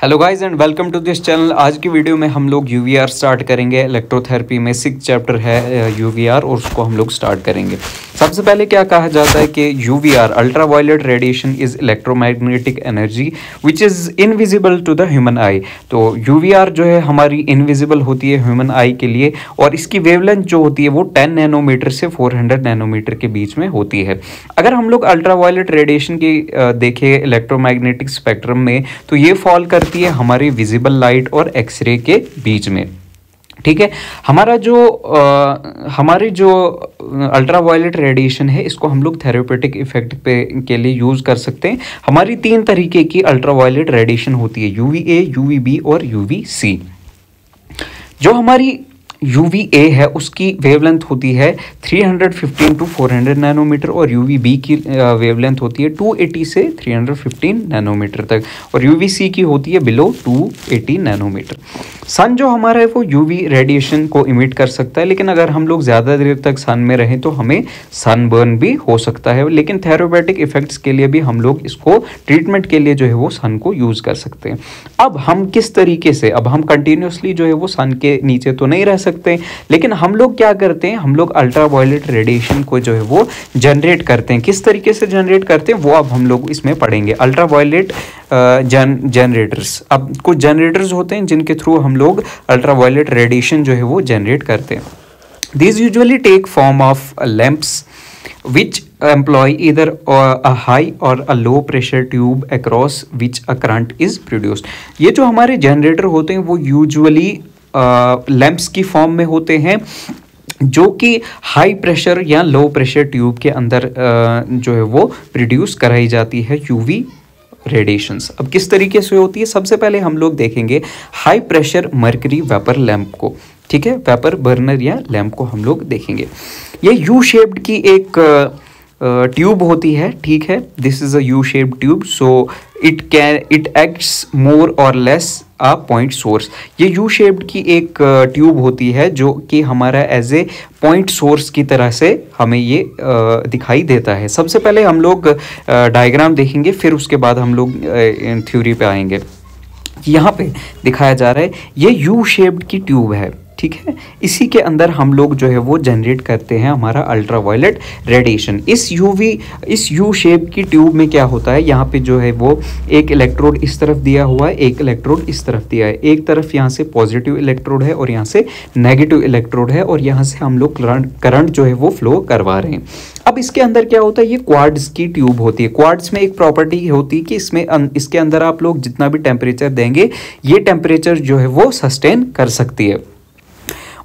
Hello guys and welcome to this channel. आज की video में हम लोग यूवीआर स्टार्ट करेंगे। इलेक्ट्रोथेरेपी में 6 चैप्टर है यूवीआर और उसको हम लोग स्टार्ट करेंगे। सबसे पहले क्या कहा जाता है कि UVR ultraviolet radiation is electromagnetic energy which is invisible to the human eye. तो यूवीआर जो है हमारी इनविजिबल होती है ह्यूमन आई के लिए और इसकी वेवलेंथ जो होती है वो 10 नैनोमीटर से 400 नैनोमीटर के बीच में होती है। अगर हम लोग अल्ट्रा वायलेट रेडिएशन की देखें इलेक्ट्रोमैग्नेटिक स्पेक्ट्रम में तो ये फॉल करती है हमारी विजिबल लाइट और एक्सरे के बीच में। ठीक है, हमारी जो अल्ट्रा वायलेट रेडिएशन है इसको हम लोग थेरेपेटिक इफेक्ट के लिए यूज़ कर सकते हैं। हमारी 3 तरीके की अल्ट्रा वायलेट रेडिएशन होती है, यूवीए, यूवीबी और यूवीसी। जो हमारी UVA है उसकी वेवलेंथ होती है 315 टू 400 नैनोमीटर और UVB की वेवलेंथ होती है 280 से 315 नैनोमीटर तक और UVC की होती है बिलो 280 नैनोमीटर। सन जो हमारा है वो UV रेडिएशन को इमिट कर सकता है, लेकिन अगर हम लोग ज़्यादा देर तक सन में रहें तो हमें सनबर्न भी हो सकता है। लेकिन थेरेपेटिक इफेक्ट्स के लिए भी हम लोग इसको ट्रीटमेंट के लिए जो है वो सन को यूज़ कर सकते हैं। अब हम किस तरीके से, अब हम कंटिन्यूसली जो है वो सन के नीचे तो नहीं रह सकते, लेकिन हम लोग क्या करते हैं, हम लोग अल्ट्रा वायलेट रेडिएशन को जो है वो जनरेट करते हैं। किस तरीके से जनरेट करते हैं वो अब हम लोग इसमें पढ़ेंगे। अल्ट्रा वायलेट जनरेटर्स, अब कुछ जनरेटर्स होते हैं जिनके थ्रू हम लोग अल्ट्रा वायलेट रेडिएशन जो है वो जनरेट करते हैं। These usually take form of lamps which employ either a high or a low pressure tube across which a current is produced। ये जो हमारे जनरेटर होते हैं वो यूजुअली लैंप्स की फॉर्म में होते हैं जो कि हाई प्रेशर या लो प्रेशर ट्यूब के अंदर जो है वो प्रोड्यूस कराई जाती है यूवी रेडिएशंस। अब किस तरीके से होती है, सबसे पहले हम लोग देखेंगे high pressure mercury vapour lamp को। ठीक है, वेपर बर्नर या लैंप को हम लोग देखेंगे। ये यू शेप्ड की एक ट्यूब होती है। ठीक है, this is a U shaped tube, so it acts more or less a point source. ये यू शेप्ड की एक ट्यूब होती है जो कि हमारा एज ए पॉइंट सोर्स की तरह से हमें ये दिखाई देता है। सबसे पहले हम लोग डायग्राम देखेंगे, फिर उसके बाद हम लोग थ्योरी पे आएंगे। यहाँ पे दिखाया जा रहा है ये यू शेप्ड की ट्यूब है। ठीक है, इसी के अंदर हम लोग जो है वो जनरेट करते हैं हमारा अल्ट्रा वायलेट रेडिएशन। इस यू शेप की ट्यूब में क्या होता है, यहाँ पे जो है वो एक इलेक्ट्रोड इस तरफ दिया हुआ है, एक इलेक्ट्रोड इस तरफ दिया है। एक तरफ यहाँ से पॉजिटिव इलेक्ट्रोड है और यहाँ से नेगेटिव इलेक्ट्रोड है और यहाँ से हम लोग करंट जो है वो फ्लो करवा रहे हैं। अब इसके अंदर क्या होता है, ये क्वार्ट्ज की ट्यूब होती है। क्वार्ट्ज में एक प्रॉपर्टी होती है कि इसके अंदर आप लोग जितना भी टेम्परेचर देंगे ये टेम्परेचर जो है वो सस्टेन कर सकती है।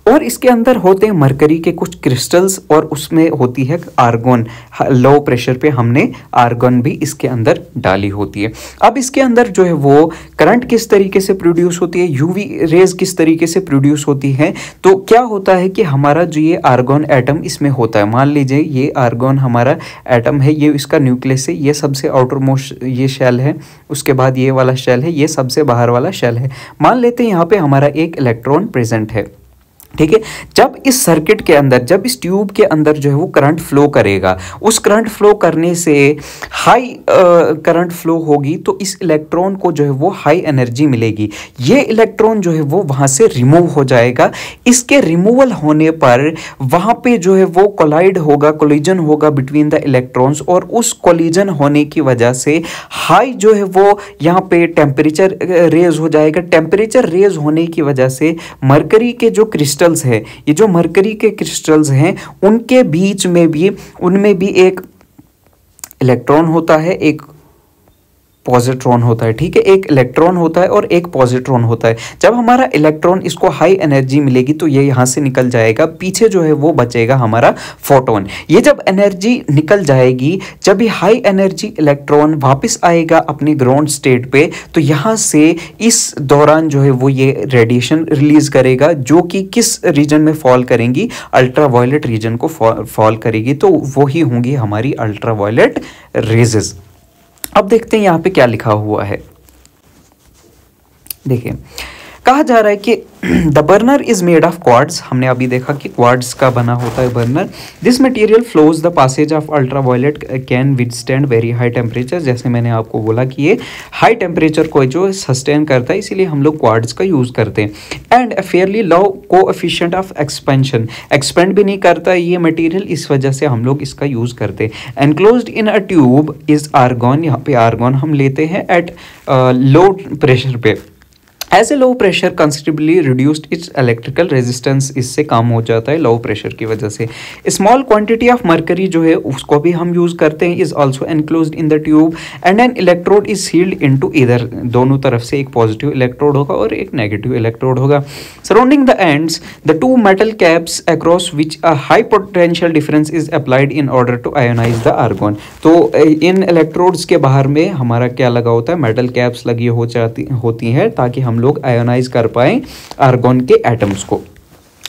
और इसके अंदर होते हैं मरकरी के कुछ क्रिस्टल्स और उसमें होती है आर्गन। लो प्रेशर पे हमने आर्गन भी इसके अंदर डाली होती है। अब इसके अंदर जो है वो करंट किस तरीके से प्रोड्यूस होती है, यूवी रेज किस तरीके से प्रोड्यूस होती है। तो क्या होता है कि हमारा जो ये आर्गन एटम इसमें होता है, मान लीजिए ये आर्गन हमारा एटम है, ये इसका न्यूक्लियस है, ये सबसे आउटर मोस्ट ये शेल है, उसके बाद ये वाला शेल है, ये सबसे बाहर वाला शेल है। मान लेते हैं यहाँ पे हमारा एक इलेक्ट्रॉन प्रेजेंट है। ठीक है, जब इस सर्किट के अंदर, जब इस ट्यूब के अंदर जो है वो करंट फ्लो करेगा, उस करंट फ्लो करने से हाई करंट फ्लो होगी तो इस इलेक्ट्रॉन को जो है वो हाई एनर्जी मिलेगी। ये इलेक्ट्रॉन जो है वो वहाँ से रिमूव हो जाएगा। इसके रिमूवल होने पर वहाँ पे जो है वो कोलाइड होगा, कोलिजन होगा बिटवीन द इलेक्ट्रॉन्स और उस कोलिजन होने की वजह से हाई जो है वो यहाँ पे टेम्परेचर रेज हो जाएगा। टेम्परेचर रेज होने की वजह से मरकरी के जो क्रिस्टल्स है, ये जो मरकरी के क्रिस्टल्स हैं उनके बीच में भी, उनमें भी एक इलेक्ट्रॉन होता है, एक पॉजिट्रॉन होता है। ठीक है, एक इलेक्ट्रॉन होता है और एक पॉजिट्रॉन होता है। जब हमारा इलेक्ट्रॉन इसको हाई एनर्जी मिलेगी तो ये यहाँ से निकल जाएगा, पीछे जो है वो बचेगा हमारा फोटोन। ये जब एनर्जी निकल जाएगी, जब ये हाई एनर्जी इलेक्ट्रॉन वापस आएगा अपनी ग्राउंड स्टेट पे, तो यहाँ से इस दौरान जो है वो ये रेडिएशन रिलीज करेगा जो कि किस रीजन में फॉल करेंगी, अल्ट्रा वायलेट रीजन को फॉल करेगी। तो वो ही होंगी हमारी अल्ट्रा वायलेट रेजेस। अब देखते हैं यहाँ पे क्या लिखा हुआ है। देखिए, कहा जा रहा है कि the burner is made of quartz, हमने अभी देखा कि क्वार्ट्ज का बना होता है burner. This material flows the passage of ultraviolet can withstand very high temperature, जैसे मैंने आपको बोला कि ये हाई टेम्परेचर को जो सस्टेन करता है, इसीलिए हम लोग क्वार्ट्ज का यूज़ करते हैं। And Fairlie low coefficient of expansion, expand भी नहीं करता ये मटेरियल, इस वजह से हम लोग इसका यूज़ करते हैं। Enclosed in a tube is argon, यहाँ पे आर्गॉन हम लेते हैं एट लो प्रेशर पे। As a low pressure considerably reduced its electrical resistance, इससे कम हो जाता है लो प्रेशर की वजह से। स्मॉल क्वांटिटी ऑफ मरकरी जो है उसको भी हम यूज़ करते हैं, is also enclosed in the tube and an electrode is sealed into either, दोनों तरफ से एक पॉजिटिव इलेक्ट्रोड होगा और एक नेगेटिव इलेक्ट्रोड होगा। Surrounding the ends the two metal caps across which a high potential difference is applied in order to ionise the argon. तो इन इलेक्ट्रोड्स के बाहर में हमारा क्या लगा होता है, मेटल कैप्स लगी होती हैं ताकि हम लोग आयोनाइज कर पाए आर्गॉन के एटम्स को।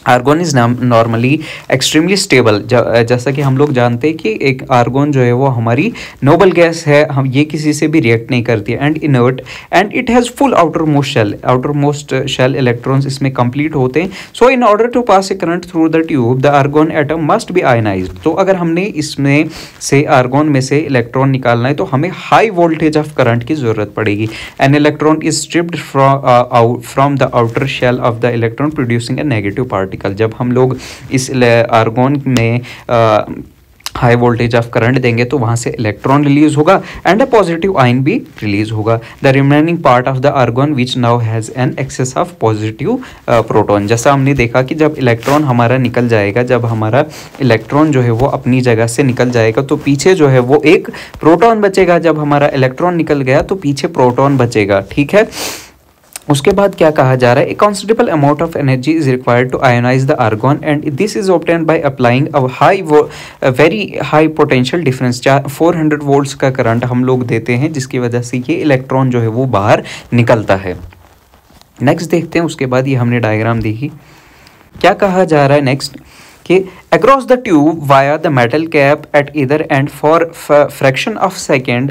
Argon is normally extremely stable, जैसा कि हम लोग जानते हैं कि एक आर्गॉन जो है वो हमारी नोबल गैस है, हम ये किसी से भी रिएक्ट नहीं करती है, and inert and it has full outermost shell electrons इसमें कंप्लीट होते हैं। So in order to pass a current through the tube the argon atom must be ionised. तो अगर हमने इसमें से आर्गॉन में से इलेक्ट्रॉन निकालना है तो हमें हाई वोल्टेज ऑफ करंट की जरूरत पड़ेगी। An electron is stripped from the outer shell of the electron producing a negative particle. जब हम लोग इस आर्गॉन में हाई वोल्टेज ऑफ करंट देंगे तो वहाँ से इलेक्ट्रॉन रिलीज होगा एंड अ पॉजिटिव आयन भी रिलीज होगा। The remaining part of the argon which now has an excess of positive proton. जैसा हमने देखा कि जब इलेक्ट्रॉन हमारा निकल जाएगा, जब हमारा इलेक्ट्रॉन जो है वो अपनी जगह से निकल जाएगा तो पीछे जो है वो एक प्रोटॉन बचेगा। जब हमारा इलेक्ट्रॉन निकल गया तो पीछे प्रोटॉन बचेगा, ठीक है। उसके बाद क्या कहा जा रहा है, a constant amount of energy is required to ionise the argon and this is obtained by applying a very high potential difference. 400 volts का करंट हम लोग देते हैं जिसकी वजह से ये इलेक्ट्रॉन जो है वो बाहर निकलता है। नेक्स्ट देखते हैं, उसके बाद ये हमने डायग्राम देखी, क्या कहा जा रहा है नेक्स्ट कि across the tube via the metal cap at either end for fraction of second.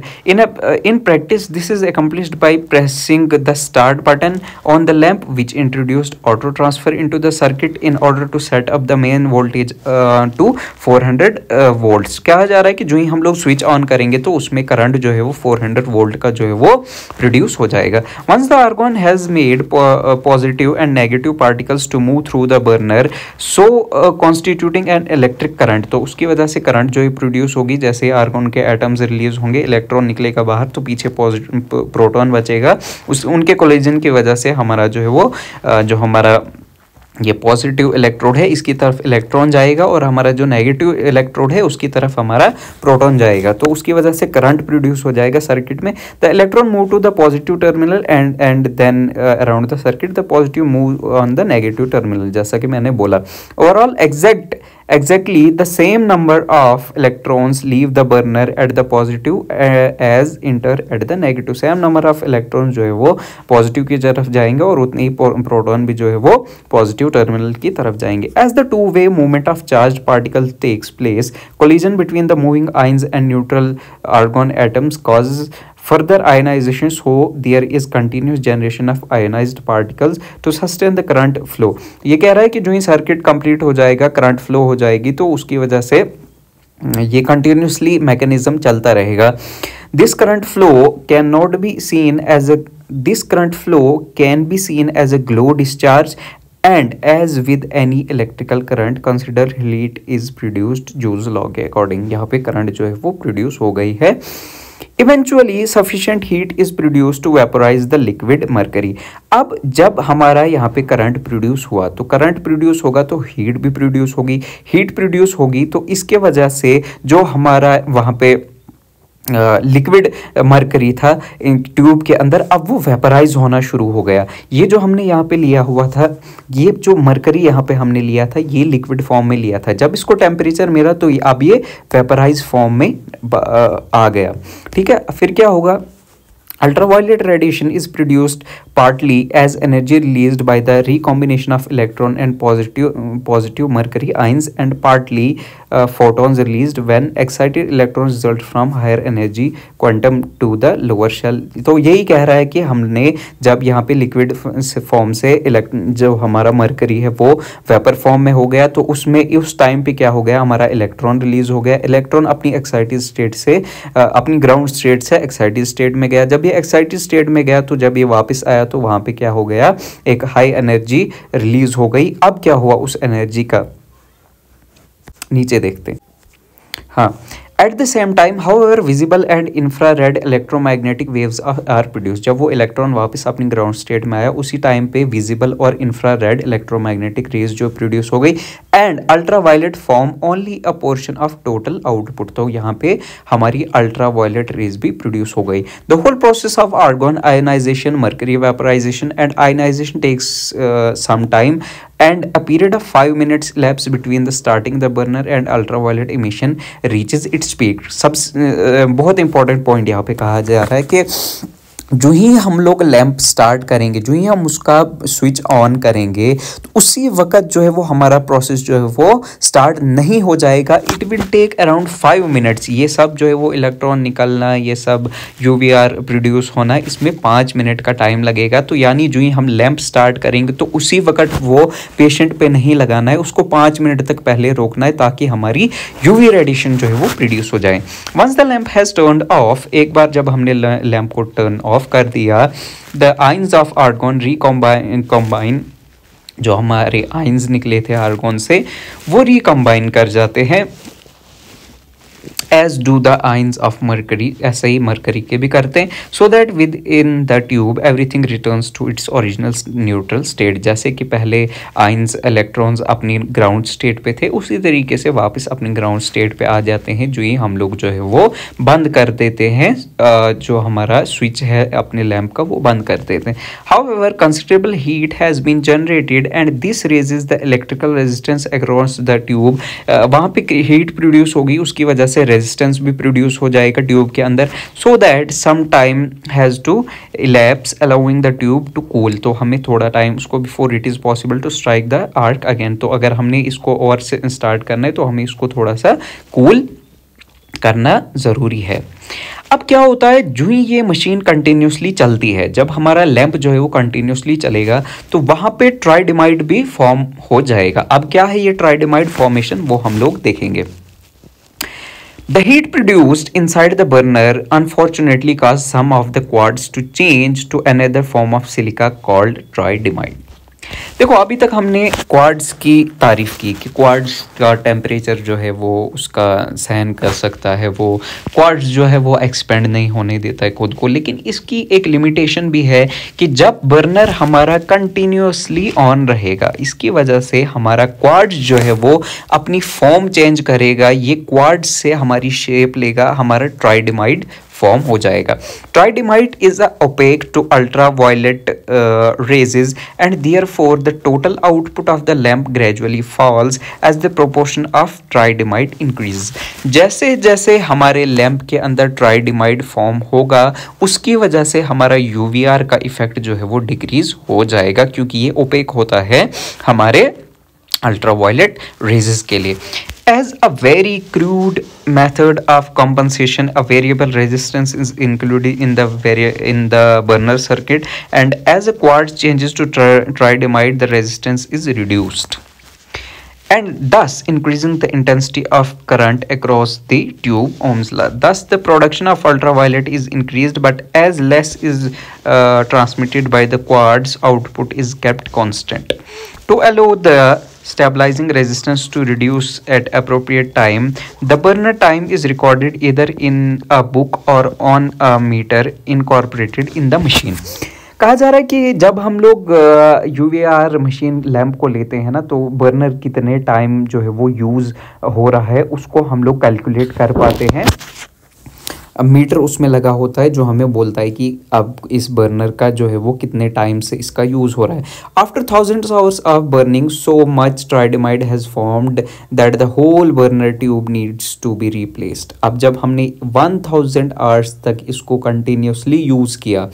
In practice this is accomplished by pressing the start button on the lamp which introduced auto transfer into the circuit in order to set up the main voltage to 400 volts। कहा जा रहा है कि जो ही हम लोग switch on करेंगे तो उसमें करंट जो है वो 400 वोल्ट का जो है वो प्रोड्यूस हो जाएगा। once the argon has made positive and negative particles to move through the burner, so constituting and electric current, तो उसकी वजह से करंट जो है प्रोड्यूस होगी। जैसे आर्गॉन के एटम्स रिलीज होंगे, इलेक्ट्रॉन निकलेगा बाहर तो पीछे पॉजिटिव प्रोटॉन बचेगा, उनके कोलिजन की वजह से हमारा जो है वो जो हमारा ये पॉजिटिव इलेक्ट्रोड है इसकी तरफ इलेक्ट्रॉन जाएगा और हमारा जो नेगेटिव इलेक्ट्रोड है उसकी तरफ हमारा प्रोटॉन जाएगा, तो उसकी वजह से करंट प्रोड्यूस हो जाएगा सर्किट में। The electron move to the positive terminal and then around the circuit the positive move on the negative terminal, जैसा कि मैंने बोला। Overall exactly the same number of electrons leave the burner at the positive as enter at the negative। same number of electrons जो है वो positive की तरफ जाएंगे और उतने ही प्रोटॉन भी जो है वो पॉजिटिव टर्मिनल की तरफ जाएंगे। as the two-way movement of charged particles takes place, collision between the moving ions and neutral argon atoms causes further ionization, so there is continuous generation of ionized particles to sustain the current flow। ये कह रहा है कि जो ही circuit complete हो जाएगा, current flow हो जाएगी, तो उसकी वजह से ये कंटिन्यूसली मैकेनिज्म चलता रहेगा। This current flow can not be seen as a glow discharge and as with any electrical current consider heat is produced Joule's law के अकॉर्डिंग यहाँ पे करंट जो है वो प्रोड्यूस हो गई है। Eventually sufficient heat is produced to vaporize the liquid mercury। अब जब हमारा यहाँ पे करंट प्रोड्यूस हुआ तो करंट प्रोड्यूस होगा तो हीट भी प्रोड्यूस होगी, हीट प्रोड्यूस होगी तो इसके वजह से जो हमारा वहाँ पे लिक्विड मरकरी था ट्यूब के अंदर, अब वो वेपराइज होना शुरू हो गया। ये जो हमने यहाँ पे लिया हुआ था, ये जो मरकरी यहाँ पे हमने लिया था ये लिक्विड फॉर्म में लिया था, जब इसको टेम्परेचर मिला तो अब ये वेपराइज फॉर्म में आ गया, ठीक है। फिर क्या होगा, ultraviolet radiation is produced partly as energy released by the recombination of electron and positive mercury ions, and partly photons released when excited electrons result from higher energy quantum to the lower shell। तो यही कह रहा है कि हमने जब यहाँ पे लिक्विड फॉर्म से जो हमारा मरकरी है वो वेपर फॉर्म में हो गया, तो उसमें उस टाइम पे क्या हो गया, हमारा इलेक्ट्रॉन रिलीज हो गया। इलेक्ट्रॉन अपनी एक्साइटेड स्टेट से अपनी ग्राउंड स्टेट से एक्साइटेड स्टेट में गया। जब ये एक्साइटेड स्टेट में गया तो जब ये वापस आया तो वहाँ पे क्या हो गया, एक हाई एनर्जी रिलीज हो गई। अब क्या हुआ उस एनर्जी का, नीचे देखते हैं। हाँ, At the same time, however, visible and infrared electromagnetic waves are produced। जब वो इलेक्ट्रॉन वापस अपनी ग्राउंड स्टेट में आया उसी टाइम पे विजिबल और इंफ्रारेड इलेक्ट्रोमैग्नेटिक रेज जो प्रोड्यूस हो गई, and ultraviolet form only a portion of total output. तो यहाँ पे हमारी अल्ट्रावायलेट रेज भी प्रोड्यूस हो गई। The whole process of argon ionisation, mercury vaporisation and ionisation takes some time, and a period of 5 minutes elapses between the starting the burner and ultraviolet emission reaches its peak। सब बहुत important point यहाँ पे कहा जा रहा है कि जो ही हम लोग लैंप स्टार्ट करेंगे, जो ही हम उसका स्विच ऑन करेंगे, तो उसी वक्त जो है वो हमारा प्रोसेस जो है वो स्टार्ट नहीं हो जाएगा। It will take around 5 minutes. ये सब जो है वो इलेक्ट्रॉन निकलना, ये सब यूवीआर प्रोड्यूस होना, इसमें 5 मिनट का टाइम लगेगा। तो यानी जो ही हम लैंप स्टार्ट करेंगे तो उसी वक्त वो पेशेंट पे नहीं लगाना है, उसको 5 मिनट तक पहले रोकना है ताकि हमारी यूवी रेडिएशन जो है वो प्रोड्यूस हो जाए। Once the lamp has turned off, एक बार जब हमने लैंप को टर्न ऑफ कर दिया, the ions of argon recombine, जो हमारे आयंस निकले थे आर्गन से वो रिकम्बाइन कर जाते हैं, as do the ions of mercury, ऐसे ही मर्करी के भी करते हैं। So that within the tube everything returns to its original neutral state. जैसे कि पहले आयंस इलेक्ट्रॉन्स अपनी ग्राउंड स्टेट पे थे, उसी तरीके से वापस अपनी ग्राउंड स्टेट पे आ जाते हैं जो ही हम लोग जो है वो बंद कर देते हैं, जो हमारा स्विच है अपने लैंप का वो बंद कर देते हैं। However considerable heat has been generated and this raises the electrical resistance across the tube. वहाँ पे हीट प्रोड्यूस होगी, उसकी वजह से रेजिस्टेंस भी प्रोड्यूस हो जाएगा ट्यूब के अंदर। So that some time has to elapse allowing the tube to cool. तो हमें थोड़ा टाइम उसको before it is possible to strike the arc again. तो अगर हमने इसको और से स्टार्ट करना है तो हमें इसको थोड़ा सा कूल करना ज़रूरी है। अब क्या होता है, जो ही ये मशीन कंटिन्यूसली चलती है, जब हमारा लैंप जो है वो कंटिन्यूसली चलेगा तो वहाँ पे ट्राइडेमाइड भी फॉर्म हो जाएगा। अब क्या है ये ट्राइडेमाइड फॉर्मेशन, वो हम लोग देखेंगे। The heat produced inside the burner unfortunately caused some of the quartz to change to another form of silica called tridymite। देखो अभी तक हमने क्वार्ट्ज की तारीफ की कि क्वार्ट्ज का टेम्परेचर जो है वो उसका सहन कर सकता है, वो क्वार्ट्ज जो है वो एक्सपेंड नहीं होने देता है खुद को। लेकिन इसकी एक लिमिटेशन भी है कि जब बर्नर हमारा कंटिन्यूसली ऑन रहेगा, इसकी वजह से हमारा क्वार्ट्ज जो है वो अपनी फॉर्म चेंज करेगा, ये क्वार्ट्ज से हमारी शेप लेगा, हमारा ट्राइडेमाइड फॉर्म हो जाएगा। Tridymite is opaque to ultraviolet rays and therefore the total output of the lamp gradually falls as the proportion of tridymite increase. जैसे जैसे हमारे लैंप के अंदर ट्राइडेमाइट फॉर्म होगा उसकी वजह से हमारा यूवीआर का इफेक्ट जो है वो डिक्रीज हो जाएगा, क्योंकि ये ओपेक होता है हमारे अल्ट्रावायलेट रेजेस के लिए। As a very crude method of compensation, a variable resistance is included in the burner circuit, and as a quartz changes to tridymite, the resistance is reduced, and thus increasing the intensity of current across the tube. Ohm's law. Thus, the production of ultraviolet is increased, but as less is transmitted by the quartz, output is kept constant. To allow the stabilizing resistance to reduce at appropriate time, the burner time is recorded either in a book or on a meter incorporated in the machine। कहा जा रहा है कि जब हम लोग यूवीआर machine lamp को लेते हैं ना, तो बर्नर कितने टाइम जो है वो यूज़ हो रहा है उसको हम लोग कैलकुलेट कर पाते हैं। मीटर उसमें लगा होता है जो हमें बोलता है कि अब इस बर्नर का जो है वो कितने टाइम से इसका यूज़ हो रहा है। After thousands hours of burning so much tridymite has formed that the whole burner tube needs to be replaced. अब जब हमने 1000 आवर्स तक इसको कंटिन्यूसली यूज़ किया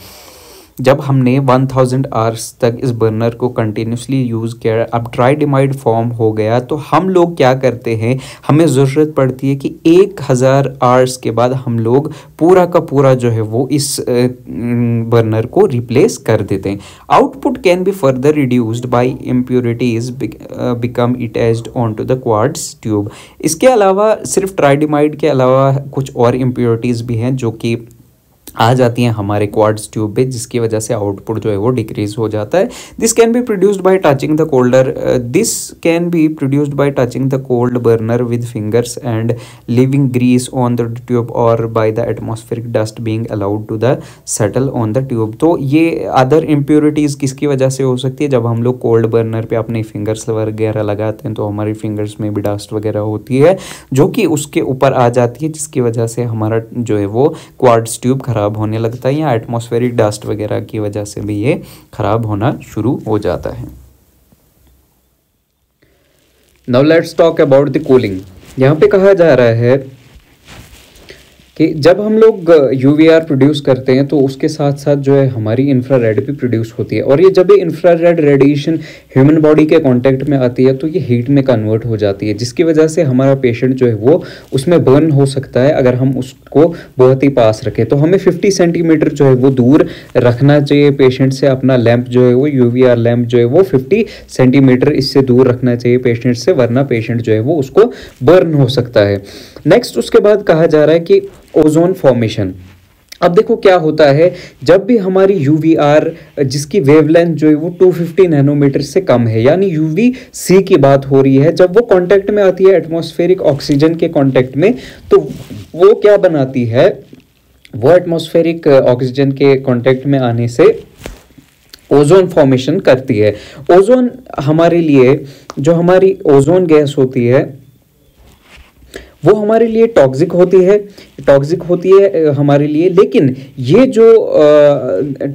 जब हमने 1000 आवर्स तक इस बर्नर को कंटिन्यूसली यूज़ किया, अब ट्राइडिमाइड फॉर्म हो गया, तो हम लोग क्या करते हैं, हमें ज़रूरत पड़ती है कि 1000 आवर्स के बाद हम लोग पूरा का पूरा जो है वो इस बर्नर को रिप्लेस कर देते हैं। Output can be further reduced by impurities become attached on to the quartz tube. इसके अलावा सिर्फ ट्राइडिमाइड के अलावा कुछ और इम्प्योरिटीज़ भी हैं जो कि आ जाती हैं हमारे क्वार्ट्ज ट्यूब पे, जिसकी वजह से आउटपुट जो है वो डिक्रीज हो जाता है। This can be produced by touching the cold burner with fingers and leaving grease on the tube or by the atmospheric dust being allowed to the settle on the tube. तो ये other impurities किसकी वजह से हो सकती है, जब हम लोग कोल्ड बर्नर पे अपने फिंगर्स वगैरह लगाते हैं तो हमारी फिंगर्स में भी डस्ट वगैरह होती है जो कि उसके ऊपर आ जाती है, जिसकी वजह से हमारा जो है वो क्वार्ट्ज ट्यूब खराब होने लगता है, या एटमॉस्फेरिक डस्ट वगैरह की वजह से भी ये खराब होना शुरू हो जाता है। Now let's talk about the cooling. यहाँ पे कहा जा रहा है कि जब हम लोग यूवीआर प्रोड्यूस करते हैं तो उसके साथ साथ जो है हमारी इंफ्रारेड भी प्रोड्यूस होती है, और ये जब ये इंफ्रारेड रेडिएशन ह्यूमन बॉडी के कांटेक्ट में आती है तो ये हीट में कन्वर्ट हो जाती है, जिसकी वजह से हमारा पेशेंट जो है वो उसमें बर्न हो सकता है अगर हम उसको बहुत ही पास रखें। तो हमें 50 सेंटीमीटर जो है वो दूर रखना चाहिए पेशेंट से, अपना लैंप जो है वो यूवीआर लैंप जो है वो 50 सेंटीमीटर इससे दूर रखना चाहिए पेशेंट से, वरना पेशेंट जो है वो उसको बर्न हो सकता है। नेक्स्ट उसके बाद कहा जा रहा है कि ओजोन फॉर्मेशन। अब देखो क्या होता है, जब भी हमारी यूवीआर जिसकी वेवलेंथ जो है वो 250 नैनोमीटर से कम है, यानी यूवीसी की बात हो रही है, जब वो कांटेक्ट में आती है एटमॉस्फेरिक ऑक्सीजन के कांटेक्ट में, तो वो क्या बनाती है, वो एटमॉस्फेरिक ऑक्सीजन के कांटेक्ट में आने से ओजोन फॉर्मेशन करती है। ओजोन हमारे लिए, जो हमारी ओजोन गैस होती है वो हमारे लिए टॉक्सिक होती है हमारे लिए, लेकिन ये जो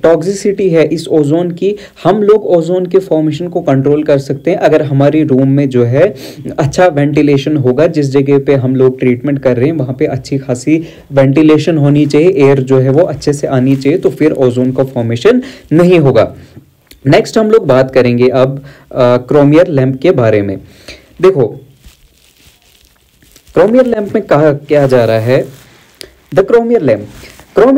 टॉक्सिसिटी है इस ओजोन की, हम लोग ओजोन के फॉर्मेशन को कंट्रोल कर सकते हैं अगर हमारी रूम में जो है अच्छा वेंटिलेशन होगा। जिस जगह पे हम लोग ट्रीटमेंट कर रहे हैं वहाँ पे अच्छी खासी वेंटिलेशन होनी चाहिए, एयर जो है वो अच्छे से आनी चाहिए, तो फिर ओजोन का फॉर्मेशन नहीं होगा। नेक्स्ट हम लोग बात करेंगे अब क्रोमियर लैंप के बारे में। देखो क्रोमियर लैंप में कहा क्या जा रहा है, द क्रोमियर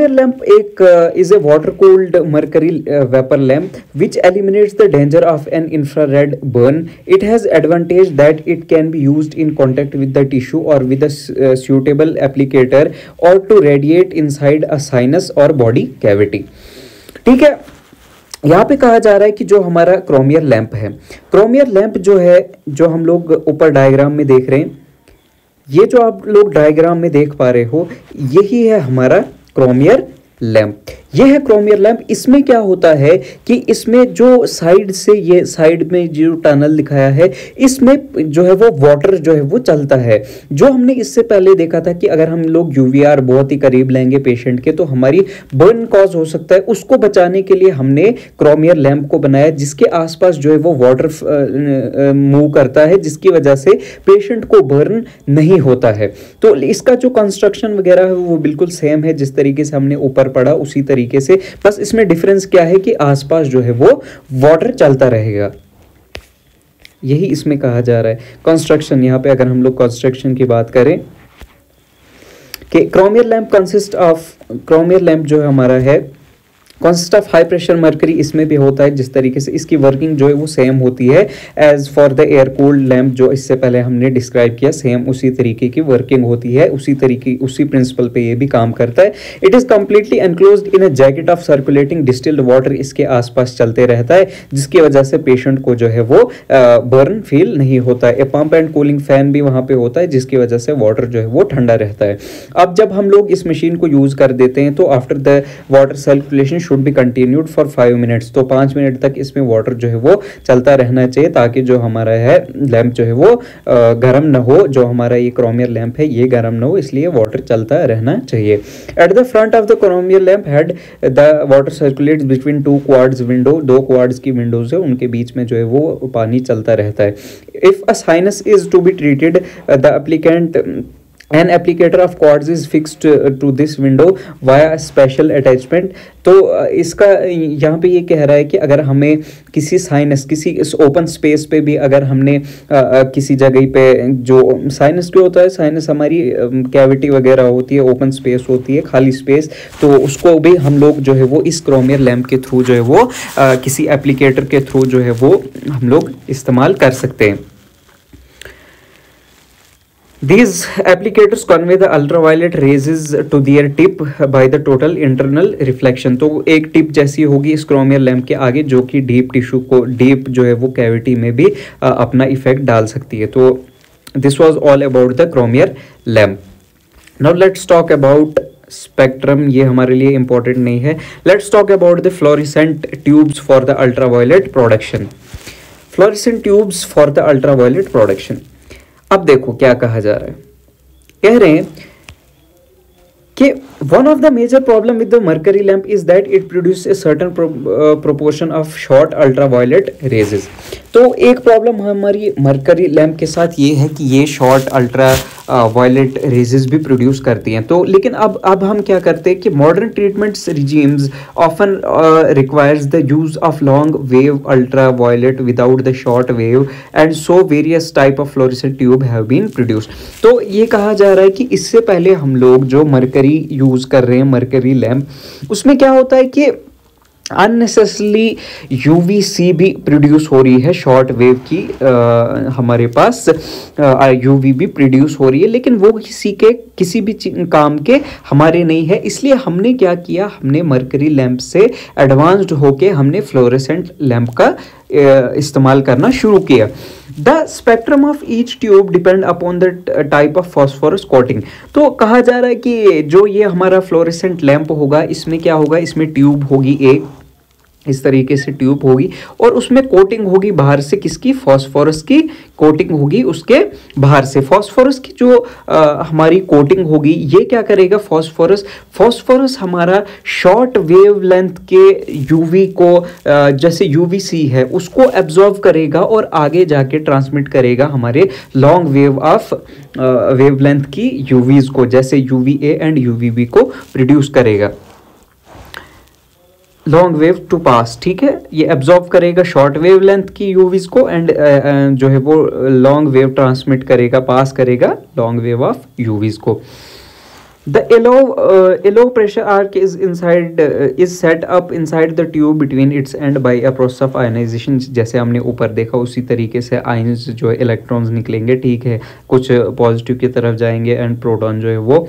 लैंप एक is a water cooled mercury vapour lamp which eliminates the danger of an infrared burn. It has advantage that it can be used in contact with the tissue और with a suitable applicator और to radiate inside a sinus और body cavity. ठीक है, यहाँ पे कहा जा रहा है कि जो हमारा क्रोमियर लैंप है, क्रोमियर लैंप जो है, जो हम लोग ऊपर डायग्राम में देख रहे हैं, ये जो आप लोग डायग्राम में देख पा रहे हो, यही है हमारा क्रोमियर लैंप। यह है क्रोमियर लैंप। इसमें क्या होता है कि इसमें जो साइड से, ये साइड में जो टनल दिखाया है, इसमें जो है वो वाटर जो है वो चलता है। जो हमने इससे पहले देखा था कि अगर हम लोग यूवीआर बहुत ही करीब लेंगे पेशेंट के तो हमारी बर्न कॉज हो सकता है, उसको बचाने के लिए हमने क्रोमियर लैंप को बनाया, जिसके आसपास जो है वो वाटर मूव करता है, जिसकी वजह से पेशेंट को बर्न नहीं होता है। तो इसका जो कंस्ट्रक्शन वगैरह है वो बिल्कुल सेम है जिस तरीके से हमने ऊपर पढ़ा, उसी तरीके से, बस इसमें डिफरेंस क्या है कि आसपास जो है वो वाटर चलता रहेगा, यही इसमें कहा जा रहा है। कंस्ट्रक्शन, यहां पे अगर हम लोग कंस्ट्रक्शन की बात करें कि क्रोमियर लैंप जो हमारा है consist of high pressure mercury, इसमें भी होता है जिस तरीके से। इसकी वर्किंग जो है वो सेम होती है as for the air cooled lamp, जो इससे पहले हमने डिस्क्राइब किया, सेम उसी तरीके की वर्किंग होती है, उसी प्रिंसिपल पे ये भी काम करता है। It is completely enclosed in a jacket of circulating distilled water, इसके आसपास चलते रहता है, जिसकी वजह से पेशेंट को जो है वो बर्न फील नहीं होता है। A pump and cooling fan भी वहां पे होता है, जिसकी वजह से वाटर जो है वो ठंडा रहता है। अब जब हम लोग इस मशीन को यूज कर देते हैं तो after the water circulation should be continued for 5 minutes, तो 5 मिनट तक इसमें वाटर जो है वो चलता रहना चाहिए, ताकि जो हमारा है लैंप जो है वो गर्म ना हो। जो हमारा ये क्रोमियर लैंप है ये गर्म ना हो, इसलिए वाटर चलता रहना चाहिए। At the front of the Kromayer lamp head the water circulates between 2 quartz window, 2 quartz की विंडोज है, उनके बीच में जो है वो पानी चलता रहता है। If a sinus is to be treated the applicant an applicator of cords is fixed to this window via special attachment. तो इसका यहाँ पे ये कह रहा है कि अगर हमें किसी साइनस, किसी इस ओपन स्पेस पे भी अगर हमने किसी जगह पे, जो साइनस क्यों होता है, साइनस हमारी कैविटी वगैरह होती है, ओपन स्पेस होती है, खाली स्पेस, तो उसको भी हम लोग जो है वो इस क्रोमियर लैम्प के थ्रू जो है वो किसी एप्लीकेटर के थ्रू जो है वो हम लोग इस्तेमाल कर सकते हैं। These applicators convey the ultraviolet rays to their tip by the total internal reflection। तो एक टिप जैसी होगी इस क्रोमियर लैम्प के आगे, जो कि डीप टिश्यू को, डीप जो है वो कैविटी में भी अपना इफेक्ट डाल सकती है। तो this was all about the Kromayer lamp. Now let's talk about spectrum. ये हमारे लिए इंपॉर्टेंट नहीं है। Let's talk about the fluorescent tubes for the ultraviolet production. Fluorescent tubes for the ultraviolet production. अब देखो क्या कहा जा रहा है, कह रहे हैं कि one of the major problem with the mercury lamp is that it produce a certain proportion of short ultraviolet rays. तो एक प्रॉब्लम हमारी मर्करी लैम्प के साथ ये है कि ये शॉर्ट अल्ट्रा वायलेट रेजेस भी प्रोड्यूस करती हैं। तो लेकिन अब हम क्या करते हैं कि modern treatments regimes often requires the use of long wave ultra violet without the short wave and so various type of fluorescent tube have been produced. तो ये कहा जा रहा है कि इससे पहले हम लोग जो मरकरी यूज कर रहे हैं, मरकरी लैम्प, उसमें क्या होता है कि अननेसेसरली यूवीसी भी प्रोड्यूस हो रही है, शॉर्ट वेव की हमारे पास यूवी भी प्रोड्यूस हो रही है, लेकिन वो किसी भी काम के हमारे नहीं है। इसलिए हमने क्या किया, हमने मरकरी लैम्प से एडवांस्ड होके हमने फ्लोरेसेंट लैम्प का इस्तेमाल करना शुरू किया। The spectrum of each tube depend upon the type of phosphorus coating. तो कहा जा रहा है कि जो ये हमारा फ्लोरेसेंट लैम्प होगा, इसमें क्या होगा, इसमें ट्यूब होगी एक, इस तरीके से ट्यूब होगी, और उसमें कोटिंग होगी बाहर से, किसकी, फॉस्फोरस की कोटिंग होगी उसके बाहर से। फॉस्फोरस की जो हमारी कोटिंग होगी, ये क्या करेगा, फॉस्फोरस हमारा शॉर्ट वेवलेंथ के यूवी को, जैसे यूवीसी है, उसको एब्जॉर्ब करेगा और आगे जाके ट्रांसमिट करेगा हमारे लॉन्ग वेव ऑफ वेवलेंथ की यूवीज को, जैसे यूवीए एंड यूवीबी को प्रोड्यूस करेगा, लॉन्ग वेव टू पास। ठीक है, ये एब्जॉर्ब करेगा शॉर्ट वेव लेंथ की यूवीज को, एंड जो है वो लॉन्ग वेव ट्रांसमिट करेगा, पास करेगा लॉन्ग वेव ऑफ यूवीज को। The a low pressure arc is set up inside the tube between its end by a process of ionisation. जैसे हमने ऊपर देखा उसी तरीके से आयंस जो है, इलेक्ट्रॉन्स निकलेंगे, ठीक है, कुछ पॉजिटिव की तरफ जाएंगे एंड प्रोटॉन जो है वो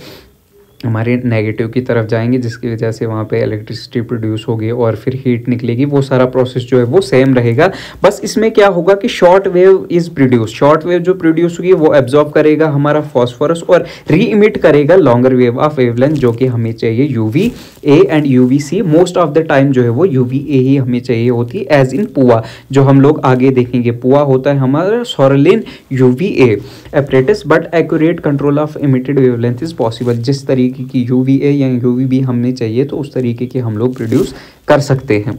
हमारे नेगेटिव की तरफ जाएंगे, जिसकी वजह से वहाँ पे इलेक्ट्रिसिटी प्रोड्यूस होगी और फिर हीट निकलेगी। वो सारा प्रोसेस जो है वो सेम रहेगा, बस इसमें क्या होगा कि short wave is produce, short wave जो प्रोड्यूस होगी वो एब्जॉर्ब करेगा हमारा फॉस्फोरस और री इमिट करेगा लॉन्गर वेव ऑफ वेवलेंथ, जो कि हमें चाहिए UV A and UV C. Most of the time जो है वो यूवी ए ही हमें चाहिए होती है, एज इन पुआ, जो हम लोग आगे देखेंगे। पुआ होता है हमारा सोरेलिन UV A apparatus, but accurate control of emitted wavelength is possible. जिस तरीके की यूवीए या यूवीबी हमें चाहिए तो उस तरीके के हम लोग प्रोड्यूस कर सकते हैं।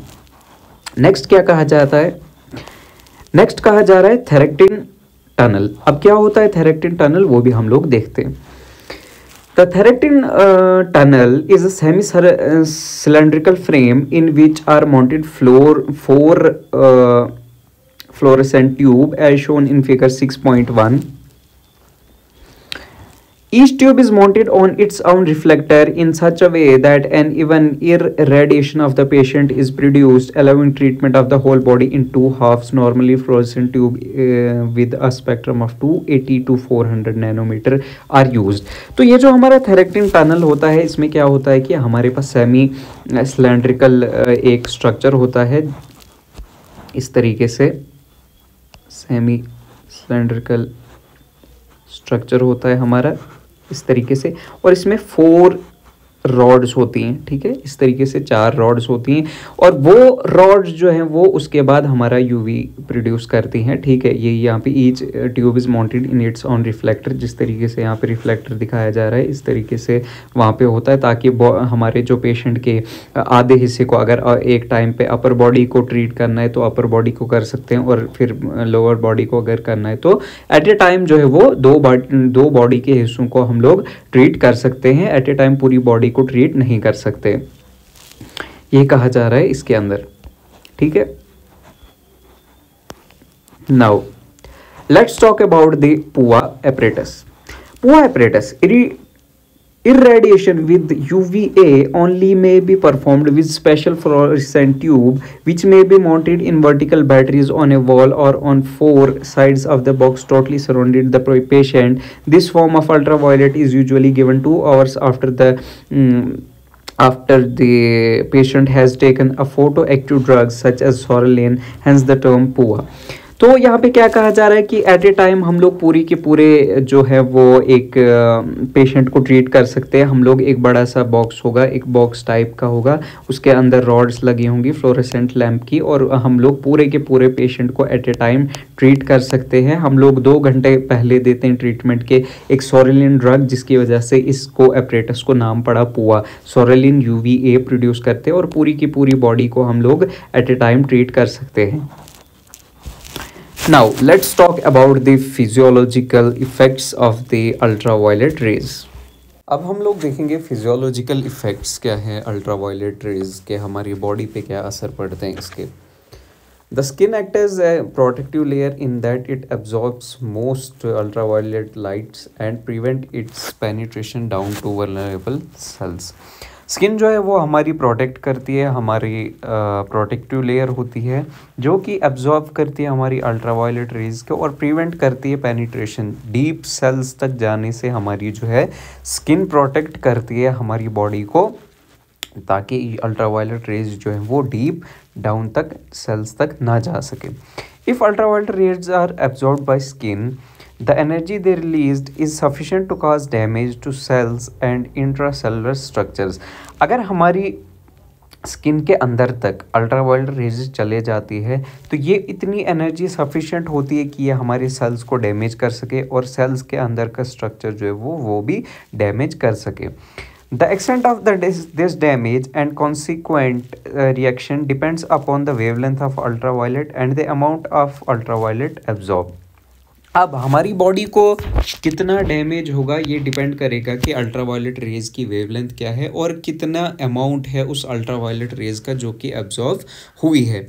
नेक्स्ट क्या कहा जाता है, नेक्स्ट कहा जा रहा है थेरेक्टिन टनल। अब क्या होता है थेरेक्टिन टनल, वो भी हम लोग देखते हैं। The Therectin tunnel is a semi-cylindrical frame in which are mounted four fluorescent tube as shown in figure 6.1. Each tube is mounted on its own reflector in such a way that an even irradiation of the patient is produced, allowing treatment of the whole body in two halves. Normally, fluorescent tube with a spectrum of 280 to 400 nanometer are used. तो ये जो हमारा थेरेक्टिन tunnel होता है, इसमें क्या होता है कि हमारे पास सेमी सिलेंड्रिकल एक स्ट्रक्चर होता है, इस तरीके से सेमी सिलेंड्रिकल स्ट्रक्चर होता है हमारा इस तरीके से, और इसमें 4 रॉड्स होती हैं, ठीक है, इस तरीके से 4 रॉड्स होती हैं और वो रॉड्स जो हैं वो उसके बाद हमारा यूवी प्रोड्यूस करती हैं, ठीक है। ये यहाँ पे each tube is mounted in its on reflector, जिस तरीके से यहाँ पे रिफ्लेक्टर दिखाया जा रहा है इस तरीके से वहाँ पे होता है, ताकि हमारे जो पेशेंट के आधे हिस्से को अगर एक टाइम पे अपर बॉडी को ट्रीट करना है तो अपर बॉडी को कर सकते हैं, और फिर लोअर बॉडी को अगर करना है तो एट ए टाइम जो है वो दो बॉडी के हिस्सों को हम लोग ट्रीट कर सकते हैं, एट ए टाइम पूरी बॉडी को ट्रीट नहीं कर सकते, ये कहा जा रहा है इसके अंदर, ठीक है। Now let's talk about the पुआ apparatus. पुआ apparatus irradiation with UVA only may be performed with special fluorescent tube which may be mounted in vertical batteries on a wall or on 4 sides of the box totally surrounded the patient. This form of ultraviolet is usually given 2 hours after the patient has taken a photoactive drug such as Sorelin, hence the term PUA. तो यहाँ पे क्या कहा जा रहा है कि eight ए time हम लोग पूरी के पूरे जो है वो एक पेशेंट को ट्रीट कर सकते हैं। हम लोग एक बड़ा सा बॉक्स होगा, एक बॉक्स टाइप का होगा, उसके अंदर रॉड्स लगी होंगी फ्लोरेसेंट लैंप की, और हम लोग पूरे के पूरे पेशेंट को एट ए टाइम ट्रीट कर सकते हैं। हम लोग 2 घंटे पहले देते हैं ट्रीटमेंट के एक सोरेलिन ड्रग, जिसकी वजह से इसको अपरेटस को नाम पड़ा पुआ। सोरेलिन UVA प्रोड्यूस करते हैं और पूरी की पूरी बॉडी को हम लोग एट ए टाइम ट्रीट कर सकते हैं। Now let's talk about the physiological effects of the ultraviolet rays. अब हम लोग देखेंगे फिजियोलॉजिकल इफ़ेक्ट्स क्या हैं अल्ट्रावायलेट रेज के, हमारी बॉडी पे क्या असर पड़ते हैं इसके। The skin acts as a protective layer in that it absorbs most ultraviolet lights and prevent its penetration down to vulnerable cells. Skin जो है वो हमारी प्रोटेक्ट करती है, हमारी प्रोटेक्टिव लेयर होती है जो कि एब्जॉर्ब करती है हमारी अल्ट्रावायलेट रेज को और प्रिवेंट करती है पेनिट्रेशन डीप सेल्स तक जाने से। हमारी जो है स्किन प्रोटेक्ट करती है हमारी बॉडी को, ताकि अल्ट्रावायलेट रेज जो है वो डीप डाउन तक सेल्स तक ना जा सके। If ultraviolet rays are absorbed by skin, the energy they released is sufficient to cause damage to cells and intracellular structures. अगर हमारी स्किन के अंदर तक अल्ट्रावायलेट रेज चले जाती है तो ये इतनी एनर्जी सफिशिएंट होती है कि ये हमारे सेल्स को डैमेज कर सके और सेल्स के अंदर का स्ट्रक्चर जो है वो भी डैमेज कर सके। The extent of this damage and consequent reaction depends upon the wavelength of ultraviolet and the amount of ultraviolet absorbed. अब हमारी बॉडी को कितना डैमेज होगा ये डिपेंड करेगा कि अल्ट्रावायलेट रेज की वेवलेंथ क्या है और कितना अमाउंट है उस अल्ट्रावायलेट रेज का जो कि एब्जॉर्व हुई है।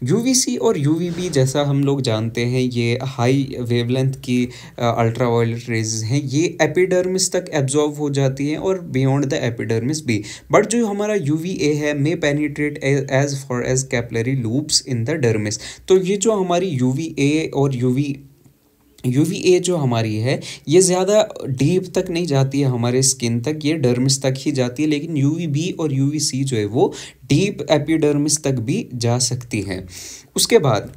UVC और UVB जैसा हम लोग जानते हैं ये हाई वेवलेंथ की अल्ट्रावायलेट रेज हैं, ये एपिडर्मिस तक एब्जॉर्व हो जाती हैं और बियॉन्ड द एपिडर्मिस भी। बट जो हमारा UVA है may penetrate as far as capillary loops in the dermis. तो ये जो हमारी UVA और UVA जो हमारी है ये ज़्यादा डीप तक नहीं जाती है हमारे स्किन तक, ये डर्मिस तक ही जाती है, लेकिन UVB और UVC जो है वो डीप एपिडर्मिस तक भी जा सकती हैं। उसके बाद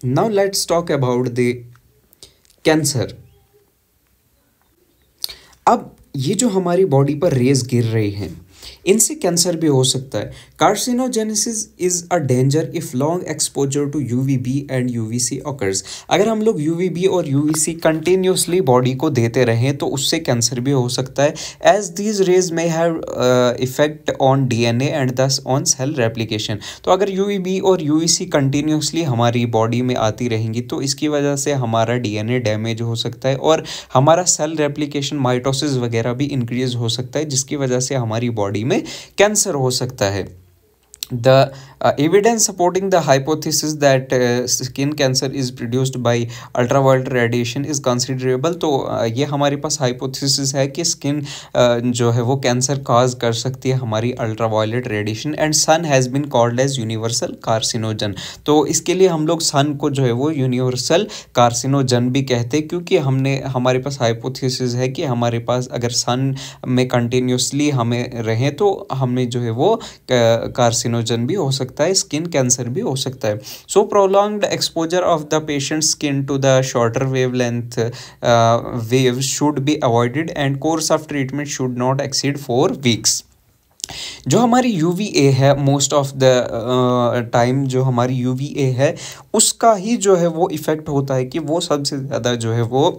now let's talk about the cancer. अब ये जो हमारी बॉडी पर रेज गिर रही हैं इनसे कैंसर भी हो सकता है। Carcinogenesis is a danger if long exposure to UVB and UVC occurs. अगर हम लोग UVB और UVC कंटिन्यूसली बॉडी को देते रहें तो उससे कैंसर भी हो सकता है, एज दीज रेज में have effect on DNA and दस ऑन सेल रेप्लिकेशन। तो अगर UVB और UVC कंटिन्यूसली हमारी बॉडी में आती रहेंगी तो इसकी वजह से हमारा DNA डैमेज हो सकता है और हमारा सेल रेप्लिकेशन माइटोसिस वगैरह भी इंक्रीज हो सकता है, जिसकी वजह से हमारी बॉडी में कैंसर हो सकता है। The evidence supporting the hypothesis that skin cancer is produced by ultraviolet radiation is considerable. तो ये हमारे पास hypothesis है कि स्किन जो है वो कैंसर काज कर सकती है हमारी ultraviolet radiation, and sun has been called as universal carcinogen. तो इसके लिए हम लोग सन को जो है वो यूनिवर्सल कार्सिनोजन भी कहते हैं, क्योंकि हमारे पास हाइपोथेसिस है कि हमारे पास अगर सन में कंटिन्यूसली हमें रहें तो हमें जो है वो कार्सिनो कार्सिनोजन भी हो सकता है, स्किन कैंसर भी हो सकता है। So prolonged exposure of the patient skin to the shorter wavelength wave should be avoided and course of treatment should not exceed 4 weeks. जो हमारी UVA है मोस्ट ऑफ द टाइम जो हमारी UVA है उसका ही जो है वो इफ़ेक्ट होता है कि वो सबसे ज़्यादा जो है वो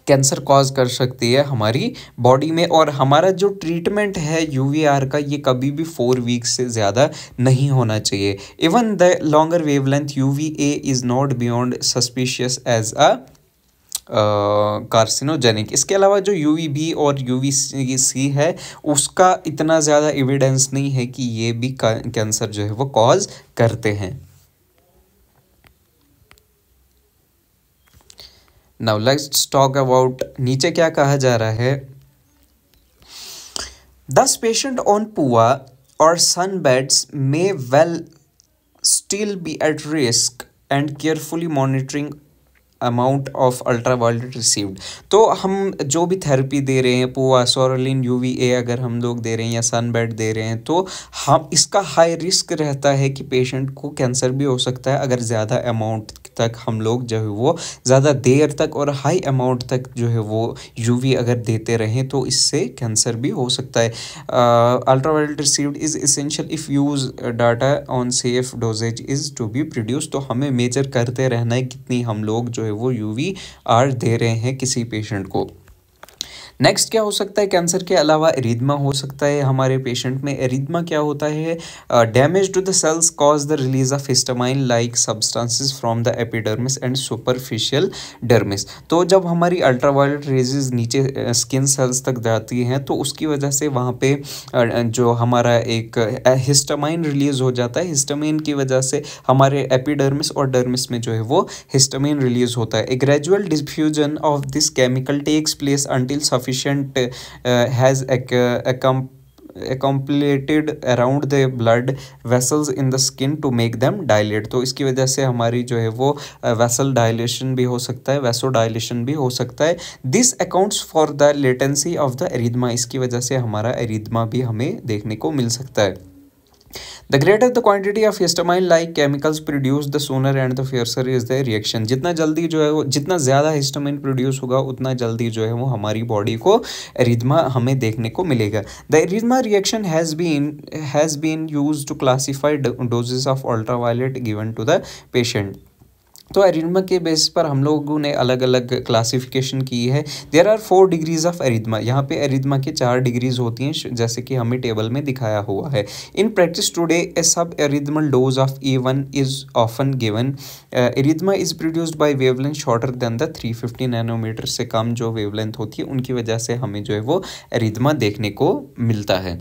कैंसर कॉज कर सकती है हमारी बॉडी में। और हमारा जो ट्रीटमेंट है UVR का ये कभी भी 4 वीक्स से ज़्यादा नहीं होना चाहिए। Even the longer wavelength UVA is not beyond suspicious as a carcinogenic. इसके अलावा जो UVB और UVC है उसका इतना ज़्यादा एविडेंस नहीं है कि ये भी कैंसर जो है वो कॉज करते हैं। नाउ लेट्स टॉक अबाउट नीचे क्या कहा जा रहा है। दस patient on PUVA or sun beds may well still be at risk and carefully monitoring amount of ultraviolet received. तो हम जो भी थेरेपी दे रहे हैं पुआ, सोरोलिन, UVA अगर हम लोग दे रहे हैं या सनबेड दे रहे हैं तो हम इसका हाई रिस्क रहता है कि पेशेंट को कैंसर भी हो सकता है अगर ज़्यादा अमाउंट तक हम लोग जो है वो ज़्यादा देर तक और हाई अमाउंट तक जो है वो UV अगर देते रहें तो इससे कैंसर भी हो सकता है। Ultraviolet received is essential if use data on safe doses is to be produce. तो हमें मेजर करते रहना है कितनी हम लोग जो है वो UVR दे रहे हैं किसी पेशेंट को। नेक्स्ट क्या हो सकता है, कैंसर के अलावा एरिथमा हो सकता है हमारे पेशेंट में। एरिथमा क्या होता है, damage to the cells cause the release of histamine like substances from the epidermis and superficial dermis. तो जब हमारी अल्ट्रावायलेट रेजेस नीचे स्किन सेल्स तक जाती हैं तो उसकी वजह से वहाँ पे जो हमारा एक हिस्टामाइन रिलीज हो जाता है। हिस्टामाइन की वजह से हमारे एपिडर्मिस और डर्मिस में जो है वो हिस्टामाइन रिलीज होता है। A gradual diffusion of this chemical takes place until sufficient has accumulated around the blood vessels in the skin to make them dilate। तो इसकी वजह से हमारी जो है वो वेसल डायलेशन भी हो सकता है, वेसो डायलेशन भी हो सकता है। This accounts for the latency of the erythema. इसकी वजह से हमारा एरिथमा भी हमें देखने को मिल सकता है। The greater the quantity of histamine-like chemicals produced, the sooner and the fiercer is the reaction। जितना जल्दी जो है वो जितना ज़्यादा हिस्टामाइन प्रोड्यूस होगा उतना जल्दी जो है वो हमारी बॉडी को एरिथमा हमें देखने को मिलेगा। The erythema reaction has been used to classify doses of ultraviolet given to the patient। तो एरिथमा के बेस पर हम लोगों ने अलग अलग क्लासिफिकेशन की है। There are 4 degrees of erythema. यहाँ पे एरिथमा के 4 डिग्रीज होती हैं जैसे कि हमें टेबल में दिखाया हुआ है। In practice today a sub erythemal dose of A1 is often given. Erythema is produced by wavelength shorter than the 350 nanometre. से कम जो वेवलेंथ होती है उनकी वजह से हमें जो है वो एरिथमा देखने को मिलता है।